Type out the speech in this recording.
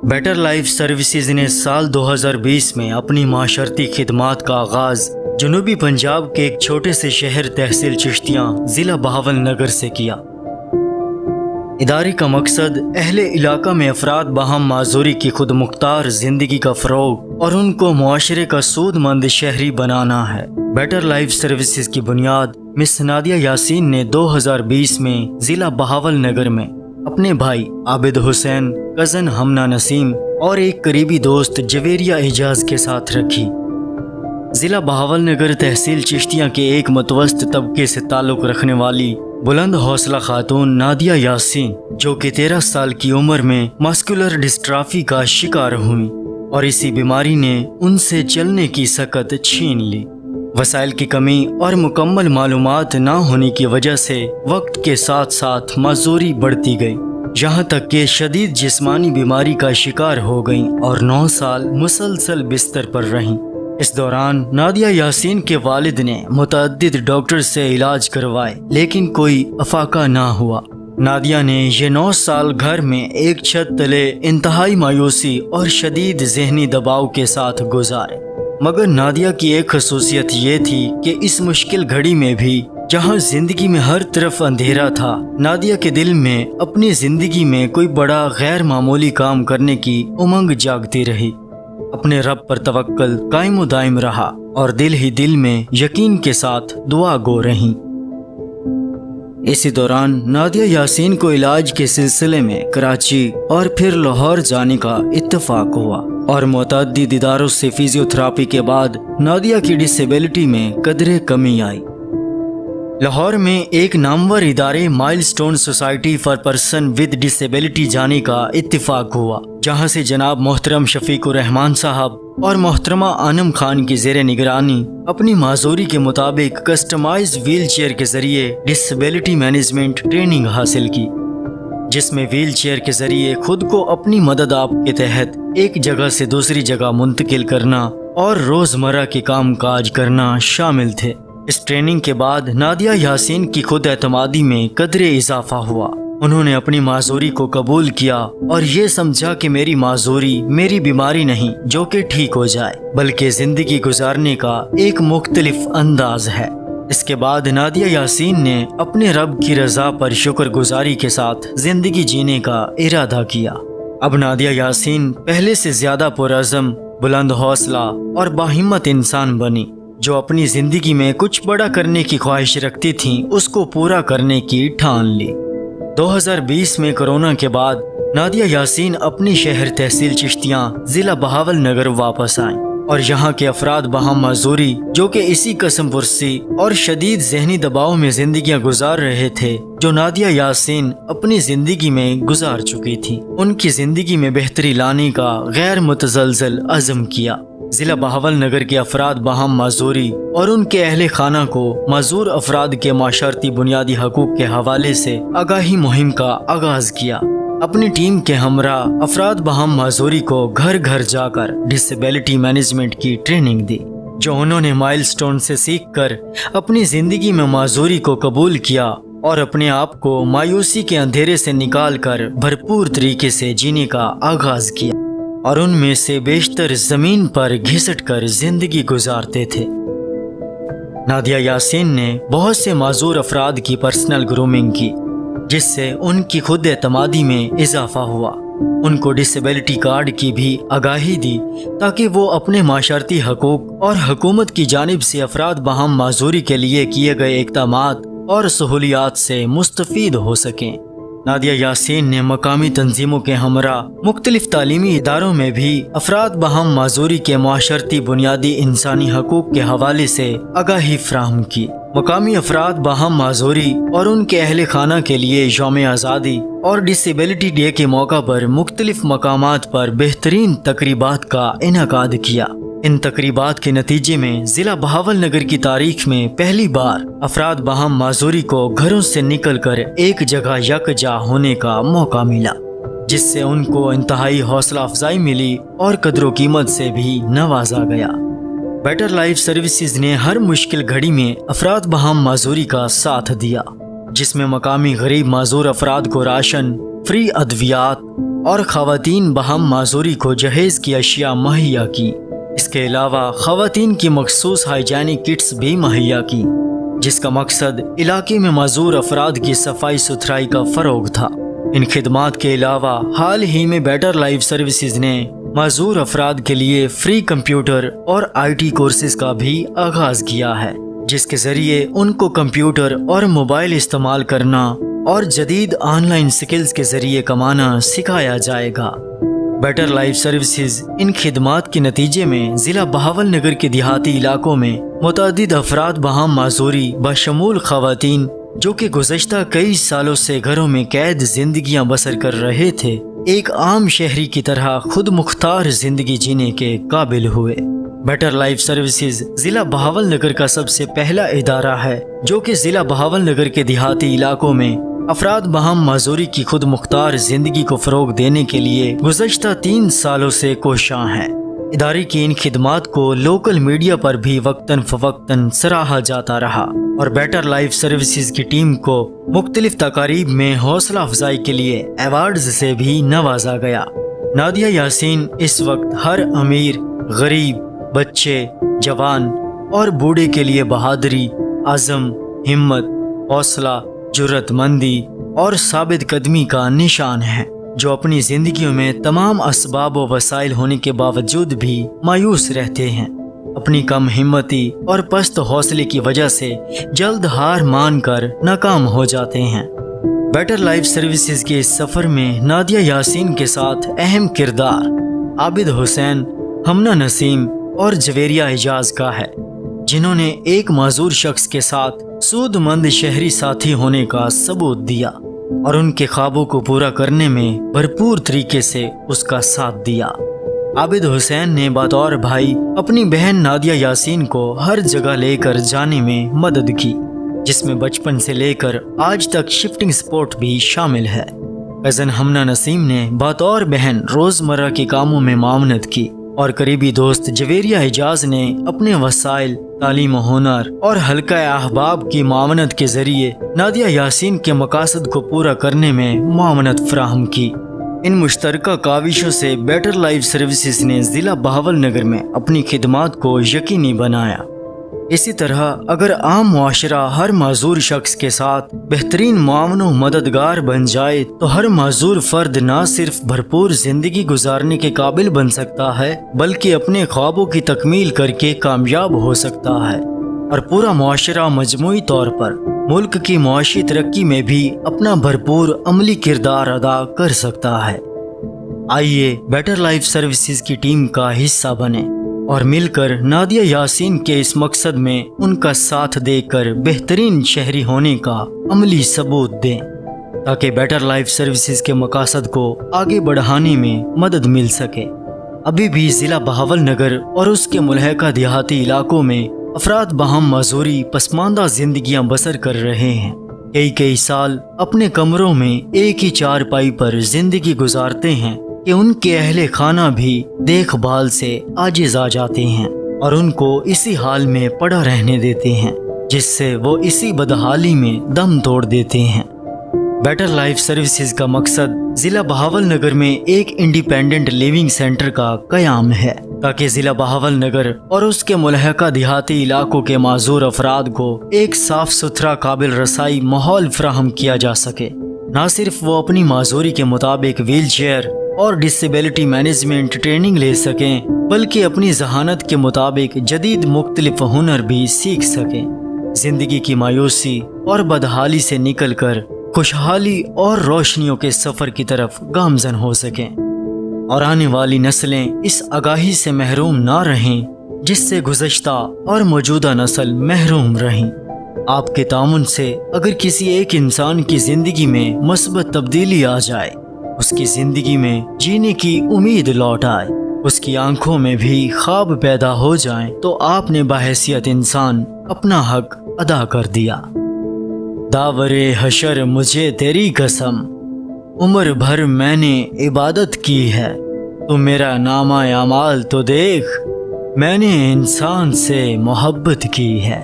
Better life services نے سال 2020 میں اپنی معاشرتی خدمات کا آغاز جنوبی پنجاب کے ایک چھوٹے سے شہر تحصیل چشتیاں ضلع بہاول نگر سے کیا۔ ادارے کا مقصد اہل علاقہ میں افراد باہم معذوری کی خود مختار زندگی کا فروغ اور ان کو معاشرے کا سود مند شہری بنانا ہے۔ بیٹر لائف سروسز کی بنیاد مس نادیہ یاسین نے 2020 میں ضلع بہاول نگر میں اپنے بھائی عابد حسین، کزن ہمنا نسیم اور ایک قریبی دوست جویریہ اعجاز کے ساتھ رکھی۔ ضلع بہاول نگر تحصیل چشتیاں کے ایک متوسط طبقے سے تعلق رکھنے والی بلند حوصلہ خاتون نادیہ یاسین، جو کہ 13 سال کی عمر میں مسکولر ڈسٹرافی کا شکار ہوئیں اور اسی بیماری نے ان سے چلنے کی سکت چھین لی۔ وسائل کی کمی اور مکمل معلومات نہ ہونے کی وجہ سے وقت کے ساتھ ساتھ معذوری بڑھتی گئی، یہاں تک کہ شدید جسمانی بیماری کا شکار ہو گئیں اور 9 سال مسلسل بستر پر رہیں۔ اس دوران نادیہ یاسین کے والد نے متعدد ڈاکٹر سے علاج کروائے لیکن کوئی افاقہ نہ ہوا۔ نادیہ نے یہ 9 سال گھر میں ایک چھت تلے انتہائی مایوسی اور شدید ذہنی دباؤ کے ساتھ گزارے، مگر نادیہ کی ایک خصوصیت یہ تھی کہ اس مشکل گھڑی میں بھی جہاں زندگی میں ہر طرف اندھیرا تھا، نادیہ کے دل میں اپنی زندگی میں کوئی بڑا غیر معمولی کام کرنے کی امنگ جاگتی رہی۔ اپنے رب پر توکل قائم و دائم رہا اور دل ہی دل میں یقین کے ساتھ دعا گو رہیں۔ اسی دوران نادیہ یاسین کو علاج کے سلسلے میں کراچی اور پھر لاہور جانے کا اتفاق ہوا اور متعدد اداروں سے فزیو تھراپی کے بعد نادیہ کی ڈسیبلٹی میں قدرے کمی آئی۔ لاہور میں ایک نامور ادارے مائل stone society for person with disability جانے کا اتفاق ہوا، جہاں سے جناب محترم شفیق الرحمان صاحب اور محترمہ انم خان کی زیر نگرانی اپنی معذوری کے مطابق کسٹمائز ویل چیئر کے ذریعے ڈسیبلٹی مینجمنٹ ٹریننگ حاصل کی، جس میں ویل چیئر کے ذریعے خود کو اپنی مدد آپ کے تحت ایک جگہ سے دوسری جگہ منتقل کرنا اور روزمرہ کے کام کاج کرنا شامل تھے۔ اس ٹریننگ کے بعد نادیہ یاسین کی خود اعتمادی میں قدرے اضافہ ہوا۔ انہوں نے اپنی معذوری کو قبول کیا اور یہ سمجھا کہ میری معذوری میری بیماری نہیں جو کہ ٹھیک ہو جائے، بلکہ زندگی گزارنے کا ایک مختلف انداز ہے۔ اس کے بعد نادیہ یاسین نے اپنے رب کی رضا پر شکر گزاری کے ساتھ زندگی جینے کا ارادہ کیا۔ اب نادیہ یاسین پہلے سے زیادہ پرعزم، بلند حوصلہ اور باہمت انسان بنی، جو اپنی زندگی میں کچھ بڑا کرنے کی خواہش رکھتی تھیں، اس کو پورا کرنے کی ٹھان لی۔ 2020 میں کورونا کے بعد نادیہ یاسین اپنی شہر تحصیل چشتیاں ضلع بہاول نگر واپس آئیں اور یہاں کے افراد باہم معذوری جو کہ اسی قسم پرسی اور شدید ذہنی دباؤ میں زندگیاں گزار رہے تھے جو نادیہ یاسین اپنی زندگی میں گزار چکی تھی، ان کی زندگی میں بہتری لانے کا غیر متزلزل عزم کیا۔ ضلع بہاول نگر کے افراد باہم معذوری اور ان کے اہل خانہ کو معذور افراد کے معاشرتی بنیادی حقوق کے حوالے سے آگاہی مہم کا آغاز کیا۔ اپنی ٹیم کے ہمراہ افراد باہم معذوری کو گھر گھر جا کر ڈسیبلٹی مینجمنٹ کی ٹریننگ دی، جو انہوں نے مائل سٹون سے سیکھ کر اپنی زندگی میں معذوری کو قبول کیا اور اپنے آپ کو مایوسی کے اندھیرے سے نکال کر بھرپور طریقے سے جینے کا آغاز کیا، اور ان میں سے بیشتر زمین پر گھسٹ کر زندگی گزارتے تھے۔ نادیہ یاسین نے بہت سے معذور افراد کی پرسنل گرومنگ کی، جس سے ان کی خود اعتمادی میں اضافہ ہوا۔ ان کو ڈسیبلٹی کارڈ کی بھی آگاہی دی تاکہ وہ اپنے معاشرتی حقوق اور حکومت کی جانب سے افراد باہم معذوری کے لیے کیے گئے اقدامات اور سہولیات سے مستفید ہو سکیں۔ نادیہ یاسین نے مقامی تنظیموں کے ہمراہ مختلف تعلیمی اداروں میں بھی افراد باہم معذوری کے معاشرتی بنیادی انسانی حقوق کے حوالے سے آگاہی فراہم کی۔ مقامی افراد باہم معذوری اور ان کے اہل خانہ کے لیے یوم آزادی اور ڈسیبلٹی ڈے کے موقع پر مختلف مقامات پر بہترین تقریبات کا انعقاد کیا۔ ان تقریبات کے نتیجے میں ضلع بہاول نگر کی تاریخ میں پہلی بار افراد باہم معذوری کو گھروں سے نکل کر ایک جگہ یکجا ہونے کا موقع ملا، جس سے ان کو انتہائی حوصلہ افزائی ملی اور قدر و قیمت سے بھی نوازا گیا۔ بیٹر لائف سروسز نے ہر مشکل گھڑی میں افراد باہم معذوری کا ساتھ دیا، جس میں مقامی غریب معذور افراد کو راشن، فری ادویات اور خواتین بہم معذوری کو جہیز کی اشیاء مہیا کی۔ اس کے علاوہ خواتین کی مخصوص ہائیجینک کٹس بھی مہیا کی، جس کا مقصد علاقے میں معذور افراد کی صفائی ستھرائی کا فروغ تھا۔ ان خدمات کے علاوہ حال ہی میں بیٹر لائف سروسز نے معذور افراد کے لیے فری کمپیوٹر اور IT کورسز کا بھی آغاز کیا ہے، جس کے ذریعے ان کو کمپیوٹر اور موبائل استعمال کرنا اور جدید آن لائن سکلز کے ذریعے کمانا سکھایا جائے گا۔ بیٹر لائف سروسز ان خدمات کے نتیجے میں ضلع بہاول نگر کے دیہاتی علاقوں میں متعدد افراد بہم معذوری بشمول خواتین جو کہ گزشتہ کئی سالوں سے گھروں میں قید زندگیاں بسر کر رہے تھے، ایک عام شہری کی طرح خود مختار زندگی جینے کے قابل ہوئے۔ بیٹر لائف سروسز ضلع بہاول نگر کا سب سے پہلا ادارہ ہے جو کہ ضلع بہاول نگر کے دیہاتی علاقوں میں افراد بہم معذوری کی خود مختار زندگی کو فروغ دینے کے لیے گزشتہ 3 سالوں سے کوشاں ہے۔ ادارے کی ان خدمات کو لوکل میڈیا پر بھی وقتاً فوقتاً سراہا جاتا رہا اور بیٹر لائف سروسز کی ٹیم کو مختلف تقاریب میں حوصلہ افزائی کے لیے ایوارڈز سے بھی نوازا گیا۔ نادیہ یاسین اس وقت ہر امیر، غریب، بچے، جوان اور بوڑھے کے لیے بہادری، عزم، ہمت، حوصلہ، جرأت مندی اور ثابت قدمی کا نشان ہے، جو اپنی زندگیوں میں تمام اسباب و وسائل ہونے کے باوجود بھی مایوس رہتے ہیں، اپنی کم ہمتی اور پست حوصلے کی وجہ سے جلد ہار مان کر ناکام ہو جاتے ہیں۔ بیٹر لائف سروسز کے اس سفر میں نادیہ یاسین کے ساتھ اہم کردار عابد حسین، ہمنہ نسیم اور جویریہ اعجاز کا ہے، جنہوں نے ایک معذور شخص کے ساتھ سود مند شہری ساتھی ہونے کا ثبوت دیا اور ان کے خوابوں کو پورا کرنے میں بھرپور طریقے سے اس کا ساتھ دیا۔ عابد حسین نے بطور بھائی اپنی بہن نادیہ یاسین کو ہر جگہ لے کر جانے میں مدد کی، جس میں بچپن سے لے کر آج تک شفٹنگ سپورٹ بھی شامل ہے۔ کزن ہمنہ نسیم نے بطور بہن روزمرہ کے کاموں میں معاونت کی اور قریبی دوست جویریہ اعجاز نے اپنے وسائل، تعلیم و ہنر اور حلقہ احباب کی معاونت کے ذریعے نادیہ یاسین کے مقاصد کو پورا کرنے میں معاونت فراہم کی۔ ان مشترکہ کاوشوں سے بیٹر لائف سروسز نے ضلع بہاول نگر میں اپنی خدمات کو یقینی بنایا۔ اسی طرح اگر عام معاشرہ ہر معذور شخص کے ساتھ بہترین معاون و مددگار بن جائے تو ہر معذور فرد نہ صرف بھرپور زندگی گزارنے کے قابل بن سکتا ہے بلکہ اپنے خوابوں کی تکمیل کر کے کامیاب ہو سکتا ہے، اور پورا معاشرہ مجموعی طور پر ملک کی معاشی ترقی میں بھی اپنا بھرپور عملی کردار ادا کر سکتا ہے۔ آئیے بیٹر لائف سروسز کی ٹیم کا حصہ بنیں اور مل کر نادیہ یاسین کے اس مقصد میں ان کا ساتھ دے کر بہترین شہری ہونے کا عملی ثبوت دیں، تاکہ بیٹر لائف سروسز کے مقاصد کو آگے بڑھانے میں مدد مل سکے۔ ابھی بھی ضلع بہاول نگر اور اس کے ملحقہ دیہاتی علاقوں میں افراد بہم معذوری پسماندہ زندگیاں بسر کر رہے ہیں، کئی سال اپنے کمروں میں ایک ہی چارپائی پر زندگی گزارتے ہیں کہ ان کے اہل خانہ بھی دیکھ بھال سے عاجز آ جاتے ہیں اور ان کو اسی حال میں پڑا رہنے دیتے ہیں، جس سے وہ اسی بدحالی میں دم توڑ دیتے ہیں۔ بیٹر لائف سروسز کا مقصد ضلع بہاول نگر میں ایک انڈیپینڈنٹ لیونگ سینٹر کا قیام ہے، تاکہ ضلع بہاول نگر اور اس کے ملحقہ دیہاتی علاقوں کے معذور افراد کو ایک صاف ستھرا قابل رسائی ماحول فراہم کیا جا سکے۔ نہ صرف وہ اپنی معذوری کے مطابق ویل چیئر اور ڈسیبلٹی مینجمنٹ ٹریننگ لے سکیں بلکہ اپنی ذہانت کے مطابق جدید مختلف ہنر بھی سیکھ سکیں، زندگی کی مایوسی اور بدحالی سے نکل کر خوشحالی اور روشنیوں کے سفر کی طرف گامزن ہو سکیں، اور آنے والی نسلیں اس آگاہی سے محروم نہ رہیں جس سے گزشتہ اور موجودہ نسل محروم رہیں۔ آپ کے تعاون سے اگر کسی ایک انسان کی زندگی میں مثبت تبدیلی آ جائے، اس کی زندگی میں جینے کی امید لوٹ آئے، اس کی آنکھوں میں بھی خواب پیدا ہو جائیں، تو آپ نے بحیثیت انسان اپنا حق ادا کر دیا۔ داور حشر مجھے تیری قسم، عمر بھر میں نے عبادت کی ہے، تو میرا نامہ اعمال تو دیکھ، میں نے انسان سے محبت کی ہے۔